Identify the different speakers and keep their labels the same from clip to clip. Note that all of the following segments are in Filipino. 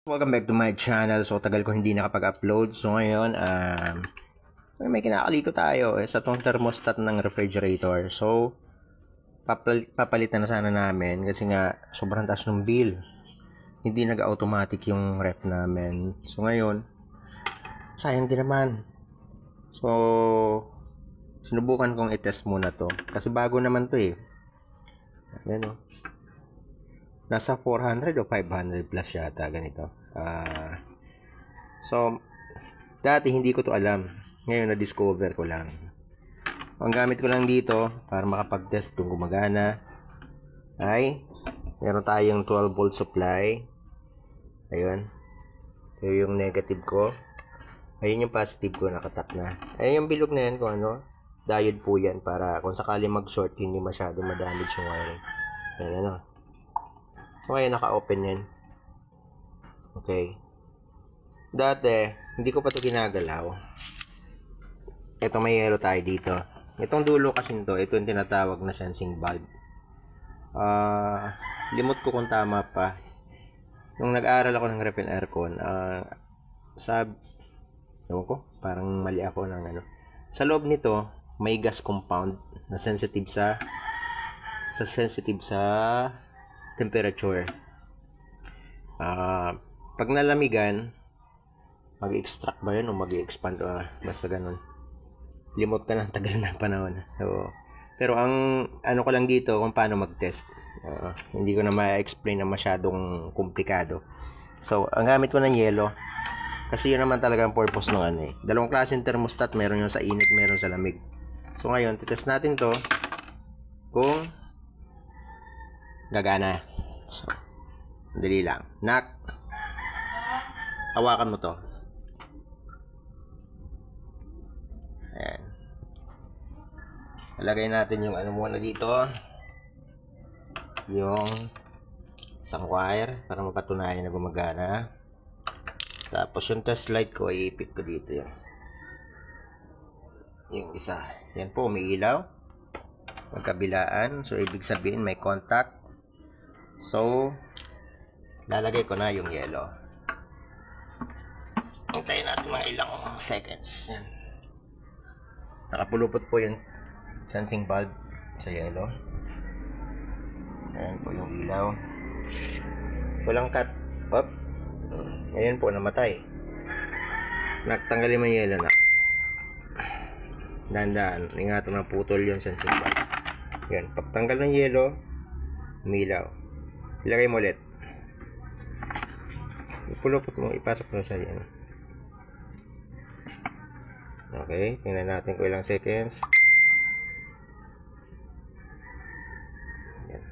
Speaker 1: Welcome back to my channel. So, tagal ko hindi nakapag-upload. So, ngayon, may kinakaliko tayo sa tong thermostat ng refrigerator. So, papalitan na sana namin kasi nga sobrang taas ng bill. Hindi nag-automatic yung ref namin. So, ngayon, sayang din naman. So, sinubukan kong i-test muna to. Kasi bago naman to eh. Ayan o. Nasa 400 o 500 plus yata ganito. So, dati hindi ko to alam. Ngayon na-discover ko lang. Ang gamit ko lang dito para makapag-test kung gumagana ay meron tayong 12 volt supply. Ayun. Ito yung negative ko. Ayun yung positive ko, nakatap na. Ayun yung bilog na yan kung ano. Diode po yan para kung sakali mag-short hindi masyadong madamage yung wiring. Ayun ano. So, ngayon naka-open yan. Okay. Dati, hindi ko pa ito ginagalaw. Ito may yellow tayo dito. Itong dulo kasi nito, ito yung tinatawag na sensing bulb. Limot ko kung tama pa. Nung nag-aaral ako ng ref and aircon, ewan ko, parang mali ako ng ano. Sa loob nito, may gas compound na sensitive sa temperature. Pag nalamigan, mag-extract ba yun o mag-expand? Basta ganun. Limot ka ng tagal na panahon. So, pero ang ano ko lang dito kung paano mag-test. Hindi ko na ma-explain na masyadong komplikado. So, ang gamit ko ng yelo. Kasi yun naman talaga ang purpose ng ano eh. Dalawang klaseng thermostat. Meron yung sa init, meron sa lamig. So, ngayon, titest natin to kung gagana. So, dali lang. Knock. Hawakan mo to. Ayan. Ilagay natin yung ano muna dito. Yung isang wire para mapatunayan na gumagana. Tapos yung test light ko, iipit ko dito yung isa. Yan po, umiilaw. Magkabilaan. So, ibig sabihin may contact. So, lalagay ko na yung yellow. Hintayin natin mga ilang seconds. Yan. Nakapulupot po yung sensing bulb sa yellow. Ayan po yung ilaw. Walang cut. Up. Ayan po, namatay. Nagtanggalin mo yung yellow na. Dahan-dahan. Ingatan na putol yung sensing bulb. Yan. Pagtanggal ng yellow, umilaw. Ilagay mo ulit. Ipulupot mo, ipasok mo sa yan. Okay, tingnan natin kung ilang seconds. Yan.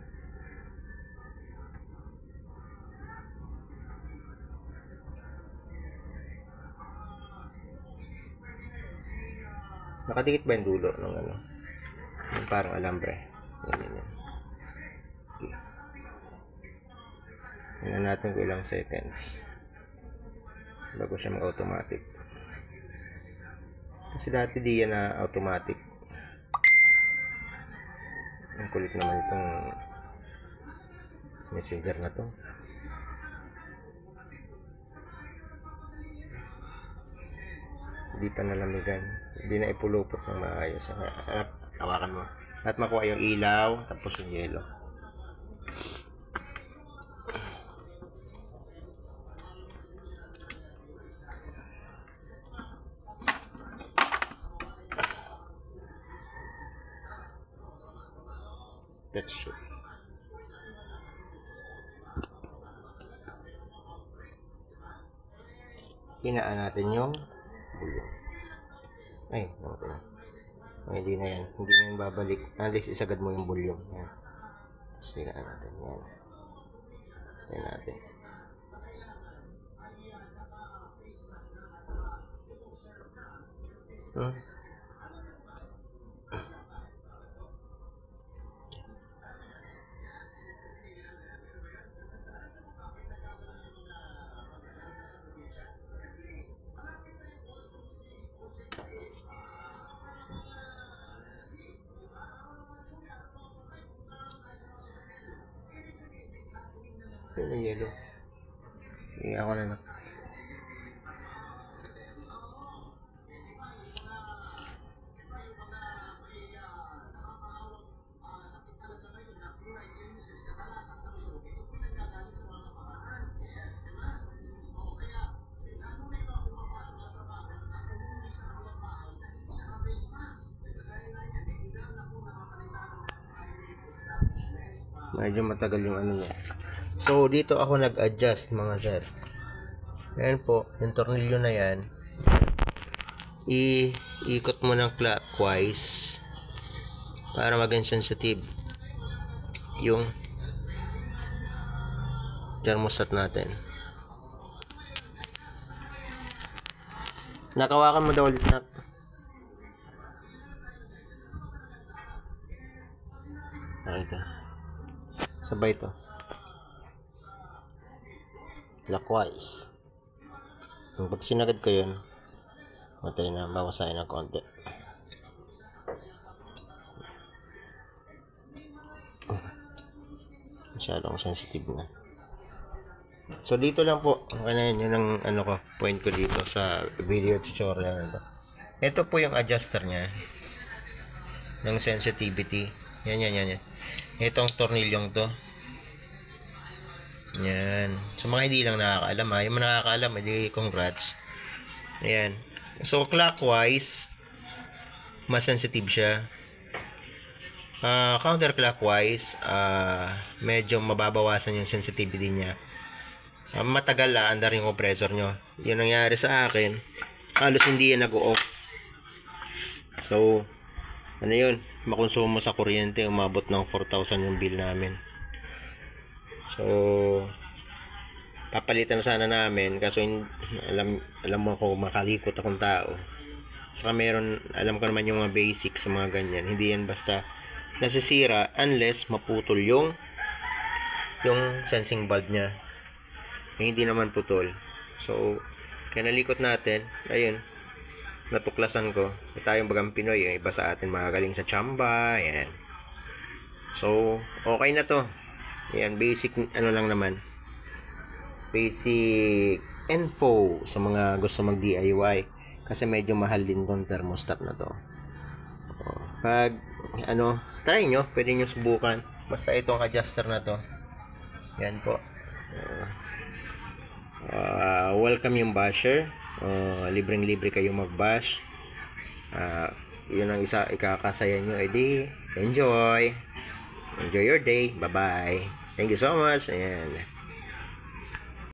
Speaker 1: Nakadikit ba yung dulo ng ano? Yung parang alambre. Yan. Okay. Tingnan natin kung ilang seconds bago siya mag-automatic. Kasi dati di yan na automatic. Ang kulit naman itong messenger na to. Hindi pa nalamigan. Hindi na ipulupot ng maayos. Hawakan mo. At makuha yung ilaw, tapos yung yellow. That's it. Hinaan natin yung bulyo. Ay, namatay na. Ay, hindi na yan. Hindi na yan babalik. At least isagad mo yung bulyo. Yan. Hinaan natin. Yan. Hinaan natin. Yung yellow. ako na. Medyo matagal yung ano niya. So, dito ako nag-adjust mga sir. Ayan po, yung tornilyo na yan. Iikot mo ng clockwise para maging sensitive yung thermostat natin. Nakawakan mo daw ulit na. Nakita. Sabay to. Clockwise. Pag sinagad ko yun, matay na, bawasahin ng konti. Masyadong sensitive na. So dito lang po, okay na yun ang ano ko, point ko dito sa video tutorial na to. Ito po yung adjuster nya ng sensitivity. Yan. Itong tornilyong to. Yan. So mga hindi lang nakakaalam ha. Yung mga nakakaalam, edi congrats. Ayan. So clockwise, mas sensitive siya. Counterclockwise, medyo mababawasan yung sensitivity niya. Matagal andar yung compressor nyo. Yun nangyari sa akin. Halos hindi yan nag-off. So, ano yun? Makonsumo sa kuryente. Umabot ng 4,000 yung bill namin. So, papalitan na sana namin. Kaso, alam mo ako, makalikot akong tao. Saka meron, alam ko naman yung mga basics sa mga ganyan. Hindi yan basta nasisira unless maputol yung sensing bulb nya. Hindi naman putol. So, kaya nalikot natin, ayun, natuklasan ko. Tayong bagang Pinoy, iba sa atin magaling sa tsamba, ayan. So, okay na to. Ayan, basic, ano lang naman. Basic info sa mga gusto mag-DIY. Kasi medyo mahal din tong thermostat na to. Pag, try nyo, pwede nyo subukan. Basta itong adjuster na to. Yan po. Welcome yung basher. Libreng-libre kayo mag-bash. Yun ang isa ikakasaya nyo. Edi, enjoy your day. Bye-bye. Thank you so much. Ayan.